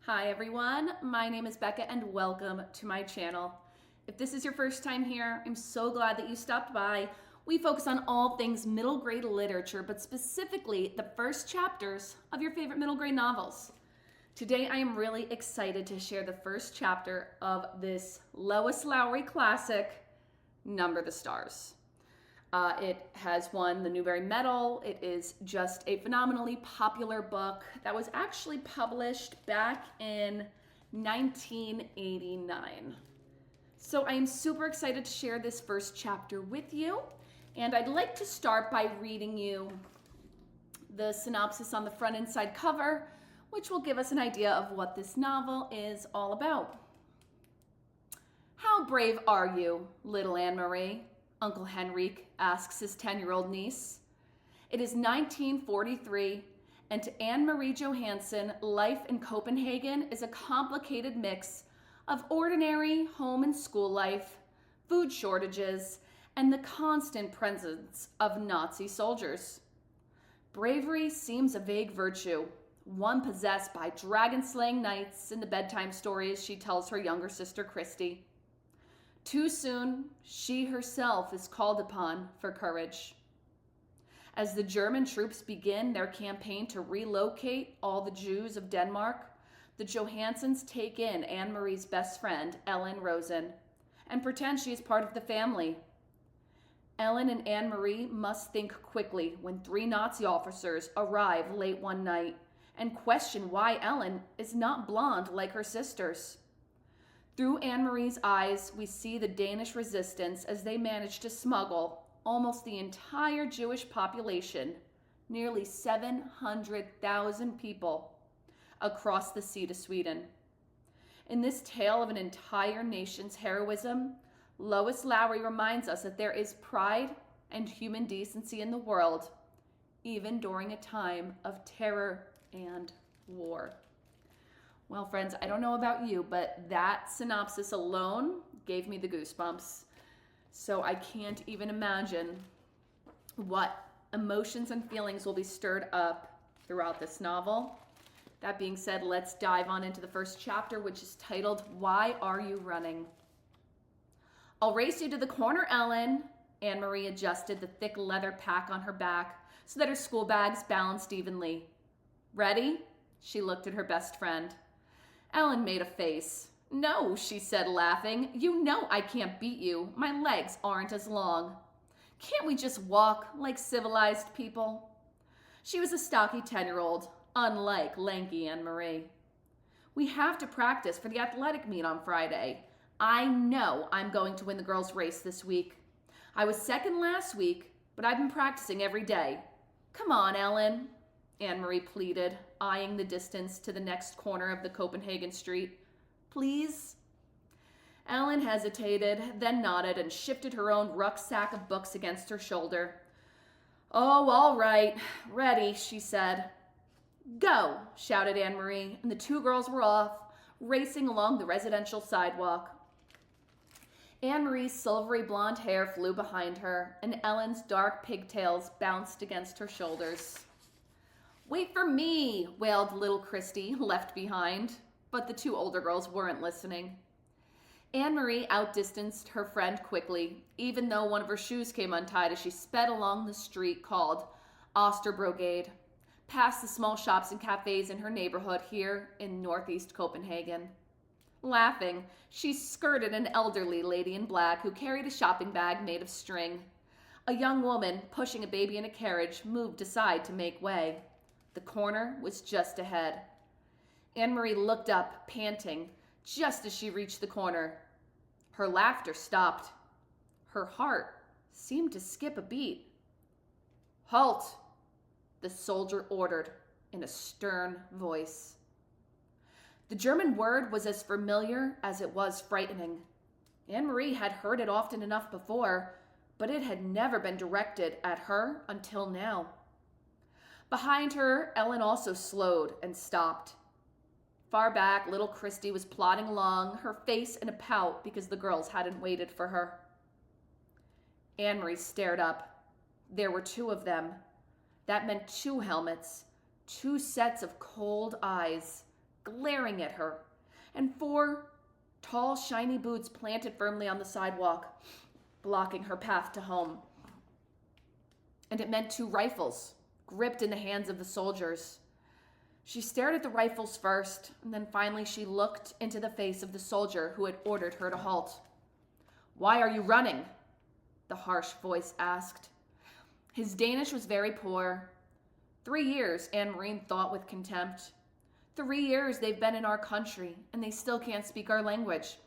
Hi everyone, my name is Becca and welcome to my channel. If this is your first time here, I'm so glad that you stopped by. We focus on all things middle grade literature, but specifically the first chapters of your favorite middle grade novels. Today I am really excited to share the first chapter of this Lois Lowry classic, Number the Stars. It has won the Newbery Medal. It is just a phenomenally popular book that was actually published back in 1989. So I am super excited to share this first chapter with you. And I'd like to start by reading you the synopsis on the front and side cover, which will give us an idea of what this novel is all about. How brave are you, little Annemarie? Uncle Henrique asks his 10-year-old niece. It is 1943, and to Annemarie Johansen, life in Copenhagen is a complicated mix of ordinary home and school life, food shortages, and the constant presence of Nazi soldiers. Bravery seems a vague virtue, one possessed by dragon-slaying knights in the bedtime stories she tells her younger sister Christy. Too soon, she herself is called upon for courage. As the German troops begin their campaign to relocate all the Jews of Denmark, the Johansens take in Annemarie's best friend, Ellen Rosen, and pretend she is part of the family. Ellen and Annemarie must think quickly when 3 Nazi officers arrive late one night and question why Ellen is not blonde like her sisters. Through Annemarie's eyes, we see the Danish Resistance as they manage to smuggle almost the entire Jewish population, nearly 700,000 people, across the sea to Sweden. In this tale of an entire nation's heroism, Lois Lowry reminds us that there is pride and human decency in the world, even during a time of terror and war. Well, friends, I don't know about you, but that synopsis alone gave me the goosebumps. So I can't even imagine what emotions and feelings will be stirred up throughout this novel. That being said, let's dive on into the first chapter, which is titled, Why Are You Running? I'll race you to the corner, Ellen. Annemarie adjusted the thick leather pack on her back so that her school bags balanced evenly. Ready? She looked at her best friend. Ellen made a face. No, she said, laughing. You know I can't beat you. My legs aren't as long. Can't we just walk like civilized people? She was a stocky 10-year-old, unlike lanky Annemarie. We have to practice for the athletic meet on Friday. I know I'm going to win the girls' race this week. I was second last week, but I've been practicing every day. Come on, Ellen, Annemarie pleaded, eyeing the distance to the next corner of the Copenhagen street. Please? Ellen hesitated, then nodded and shifted her own rucksack of books against her shoulder. Oh, all right. Ready, she said. Go, shouted Annemarie, and the 2 girls were off, racing along the residential sidewalk. Annemarie's silvery blonde hair flew behind her, and Ellen's dark pigtails bounced against her shoulders. Wait for me, wailed little Christy, left behind. But the 2 older girls weren't listening. Annemarie outdistanced her friend quickly, even though one of her shoes came untied as she sped along the street called Osterbrogade, past the small shops and cafes in her neighborhood here in northeast Copenhagen. Laughing, she skirted an elderly lady in black who carried a shopping bag made of string. A young woman, pushing a baby in a carriage, moved aside to make way. The corner was just ahead. Annemarie looked up, panting, just as she reached the corner. Her laughter stopped. Her heart seemed to skip a beat. Halt, the soldier ordered in a stern voice. The German word was as familiar as it was frightening. Annemarie had heard it often enough before, but it had never been directed at her until now. Behind her, Ellen also slowed and stopped. Far back, little Christy was plodding along, her face in a pout because the girls hadn't waited for her. Annemarie stared up. There were 2 of them. That meant 2 helmets, 2 sets of cold eyes glaring at her, and 4 tall, shiny boots planted firmly on the sidewalk, blocking her path to home. And it meant 2 rifles, gripped in the hands of the soldiers. She stared at the rifles first, and then finally she looked into the face of the soldier who had ordered her to halt. "Why are you running?" the harsh voice asked. His Danish was very poor. 3 years, Annemarie thought with contempt. 3 years they've been in our country, and they still can't speak our language.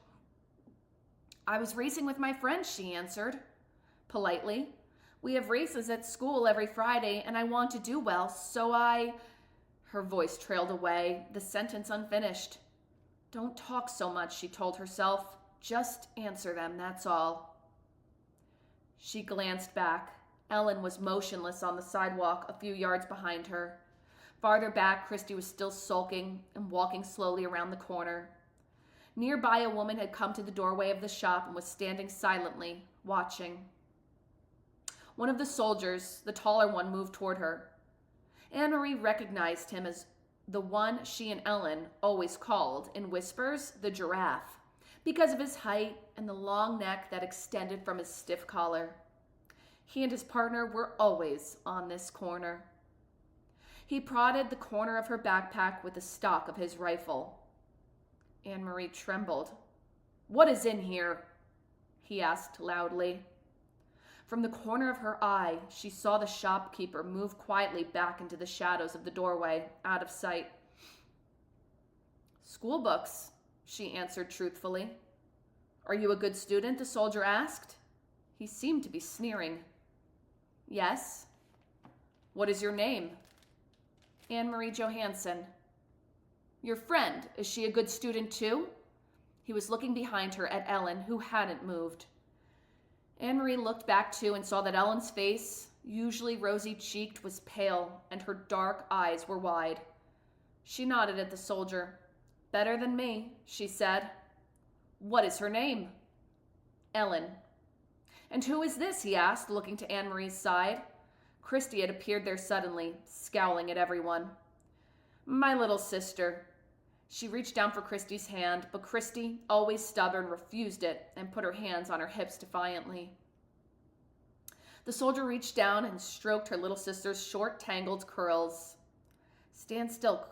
"I was racing with my friends," she answered, politely. "We have races at school every Friday, and I want to do well, so I—" Her voice trailed away, the sentence unfinished. "Don't talk so much," she told herself. "Just answer them, that's all." She glanced back. Ellen was motionless on the sidewalk a few yards behind her. Farther back, Christy was still sulking and walking slowly around the corner. Nearby, a woman had come to the doorway of the shop and was standing silently, watching. One of the soldiers, the taller one, moved toward her. Annemarie recognized him as the one she and Ellen always called, in whispers, the giraffe, because of his height and the long neck that extended from his stiff collar. He and his partner were always on this corner. He prodded the corner of her backpack with the stock of his rifle. Annemarie trembled. "What is in here?" he asked loudly. From the corner of her eye, she saw the shopkeeper move quietly back into the shadows of the doorway, out of sight. "School books," she answered truthfully. "Are you a good student?" the soldier asked. He seemed to be sneering. "Yes." "What is your name?" "Annemarie Johansen." "Your friend, is she a good student too?" He was looking behind her at Ellen, who hadn't moved. Annemarie looked back too and saw that Ellen's face, usually rosy-cheeked, was pale, and her dark eyes were wide. She nodded at the soldier. "Better than me," she said. "What is her name?" "Ellen." "And who is this?" he asked, looking to Annemarie's side. Christy had appeared there suddenly, scowling at everyone. "My little sister." She reached down for Christy's hand, but Christy, always stubborn, refused it and put her hands on her hips defiantly. The soldier reached down and stroked her little sister's short, tangled curls. "Stand still,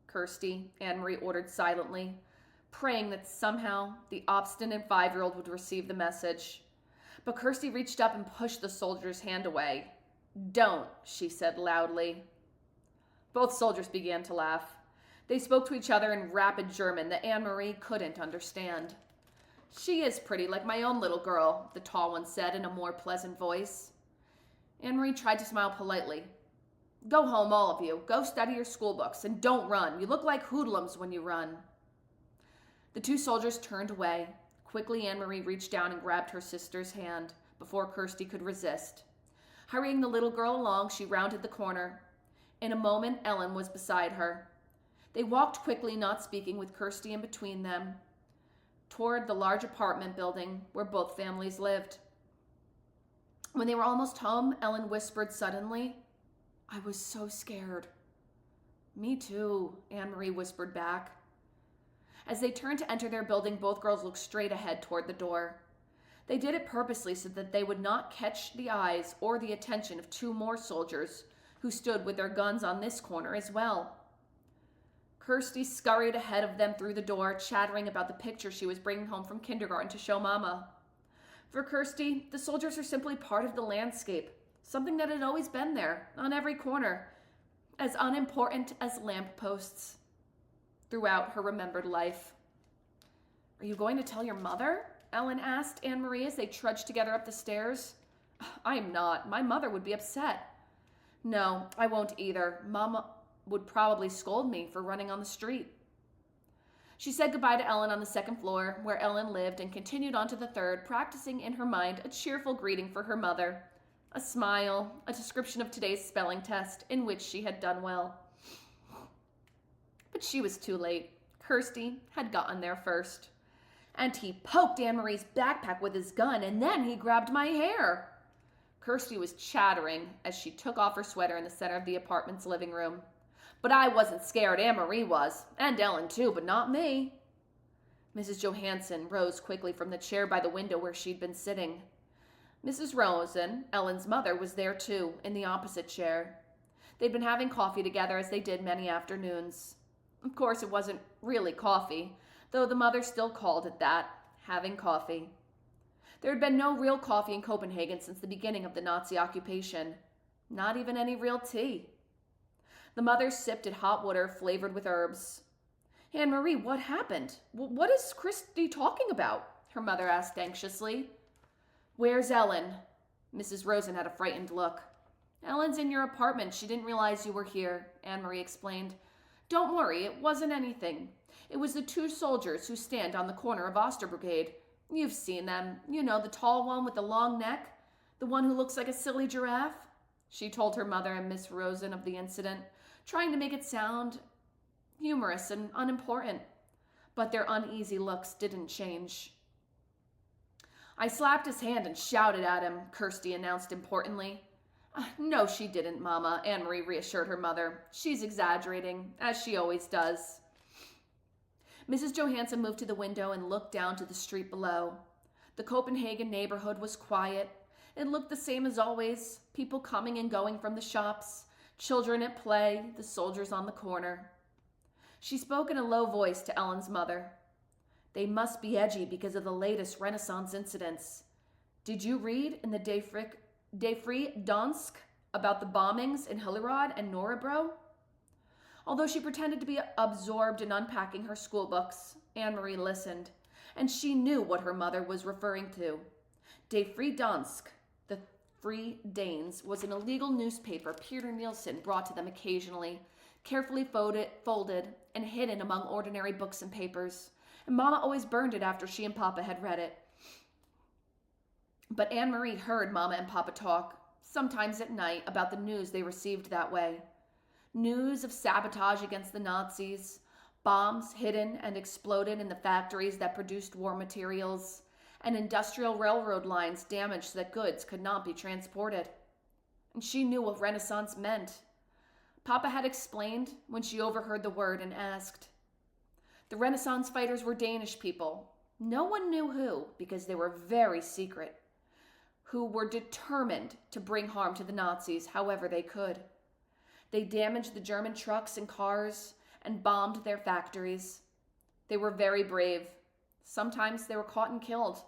Kirsty," Annemarie ordered silently, praying that somehow the obstinate 5-year-old would receive the message. But Kirsty reached up and pushed the soldier's hand away. "Don't," she said loudly. Both soldiers began to laugh. They spoke to each other in rapid German that Annemarie couldn't understand. "She is pretty, like my own little girl," the tall one said in a more pleasant voice. Annemarie tried to smile politely. "Go home, all of you. Go study your school books, and don't run. You look like hoodlums when you run." The 2 soldiers turned away. Quickly, Annemarie reached down and grabbed her sister's hand before Kirsty could resist. Hurrying the little girl along, she rounded the corner. In a moment, Ellen was beside her. They walked quickly, not speaking, with Kirsty in between them, toward the large apartment building where both families lived. When they were almost home, Ellen whispered suddenly, "I was so scared." "Me too," Annemarie whispered back. As they turned to enter their building, both girls looked straight ahead toward the door. They did it purposely so that they would not catch the eyes or the attention of 2 more soldiers who stood with their guns on this corner as well. Kirsty scurried ahead of them through the door, chattering about the picture she was bringing home from kindergarten to show Mama. For Kirsty, the soldiers are simply part of the landscape, something that had always been there, on every corner, as unimportant as lampposts, throughout her remembered life. "Are you going to tell your mother?" Ellen asked Annemarie as they trudged together up the stairs. "I am not. My mother would be upset." "No, I won't either. Mama would probably scold me for running on the street." She said goodbye to Ellen on the 2nd floor, where Ellen lived, and continued on to the 3rd, practicing in her mind a cheerful greeting for her mother, a smile, a description of today's spelling test, in which she had done well. But she was too late. Kirsty had gotten there first. "And he poked Annemarie's backpack with his gun, and then he grabbed my hair." Kirsty was chattering as she took off her sweater in the center of the apartment's living room. But I wasn't scared, Annemarie was, and Ellen too, but not me. Mrs. Johansen rose quickly from the chair by the window where she'd been sitting. Mrs. Rosen, Ellen's mother, was there too, in the opposite chair. They'd been having coffee together as they did many afternoons. Of course, it wasn't really coffee, though the mother still called it that, having coffee. There had been no real coffee in Copenhagen since the beginning of the Nazi occupation. Not even any real tea. The mother sipped at hot water flavored with herbs. Annemarie, what happened? What is Kirsty talking about? Her mother asked anxiously. Where's Ellen? Mrs. Rosen had a frightened look. Ellen's in your apartment. She didn't realize you were here, Annemarie explained. Don't worry, it wasn't anything. It was the 2 soldiers who stand on the corner of Osterbrigade. You've seen them. You know, the tall one with the long neck, the one who looks like a silly giraffe. She told her mother and Miss Rosen of the incident, trying to make it sound humorous and unimportant. But their uneasy looks didn't change. I slapped his hand and shouted at him, Kirsty announced importantly. No, she didn't, Mama, Annemarie reassured her mother. She's exaggerating, as she always does. Mrs. Johansen moved to the window and looked down to the street below. The Copenhagen neighborhood was quiet. It looked the same as always, people coming and going from the shops, children at play, the soldiers on the corner. She spoke in a low voice to Ellen's mother. They must be edgy because of the latest Renaissance incidents. Did you read in the De Frie Dansk about the bombings in Hillerød and Nørrebro? Although she pretended to be absorbed in unpacking her school books, Annemarie listened, and she knew what her mother was referring to. De Frie Dansk, the Free Danes, was an illegal newspaper Peter Nielsen brought to them occasionally, carefully folded and hidden among ordinary books and papers, and Mama always burned it after she and Papa had read it. But Annemarie heard Mama and Papa talk, sometimes at night, about the news they received that way. News of sabotage against the Nazis, bombs hidden and exploded in the factories that produced war materials, and industrial railroad lines damaged so that goods could not be transported. And she knew what Renaissance meant. Papa had explained when she overheard the word and asked. The Renaissance fighters were Danish people. No one knew who, because they were very secret, who were determined to bring harm to the Nazis however they could. They damaged the German trucks and cars and bombed their factories. They were very brave. Sometimes they were caught and killed.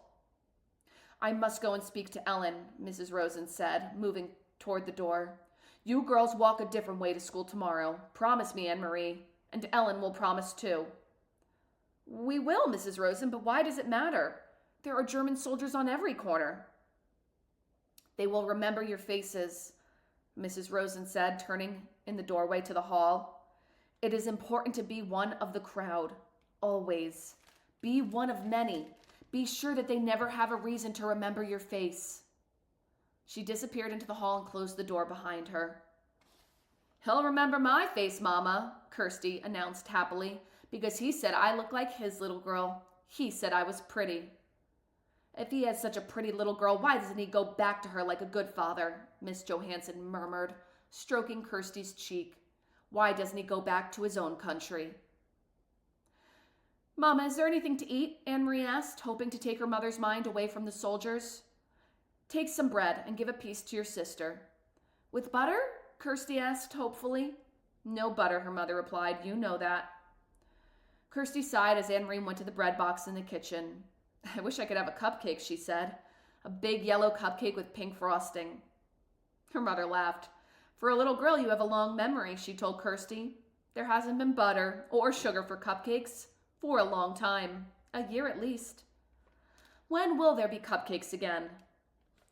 I must go and speak to Ellen, Mrs. Rosen said, moving toward the door. You girls walk a different way to school tomorrow. Promise me, Annemarie. And Ellen will promise too. We will, Mrs. Rosen, but why does it matter? There are German soldiers on every corner. They will remember your faces, Mrs. Rosen said, turning in the doorway to the hall. It is important to be one of the crowd, always. Be one of many. Be sure that they never have a reason to remember your face. She disappeared into the hall and closed the door behind her. He'll remember my face, Mama, Kirsty announced happily, because he said I look like his little girl. He said I was pretty. If he has such a pretty little girl, why doesn't he go back to her like a good father? Miss Johansen murmured, stroking Kirsty's cheek. Why doesn't he go back to his own country? Mama, is there anything to eat? Annemarie asked, hoping to take her mother's mind away from the soldiers. Take some bread and give a piece to your sister. With butter? Kirsty asked hopefully. No butter, her mother replied. You know that. Kirsty sighed as Annemarie went to the bread box in the kitchen. I wish I could have a cupcake, she said. A big yellow cupcake with pink frosting. Her mother laughed. For a little girl, you have a long memory, she told Kirsty. There hasn't been butter or sugar for cupcakes for a long time. A year at least. When will there be cupcakes again?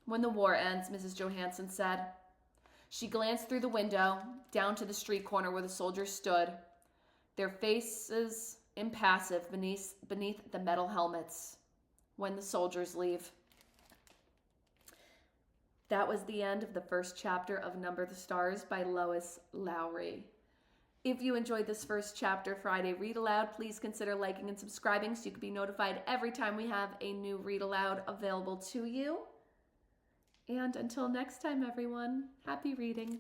When the war ends, Mrs. Johansen said. She glanced through the window, down to the street corner where the soldiers stood, their faces impassive beneath the metal helmets. When the soldiers leave. That was the end of the first chapter of Number the Stars by Lois Lowry. If you enjoyed this first chapter, Friday Read Aloud, please consider liking and subscribing so you can be notified every time we have a new Read Aloud available to you. And until next time, everyone, happy reading.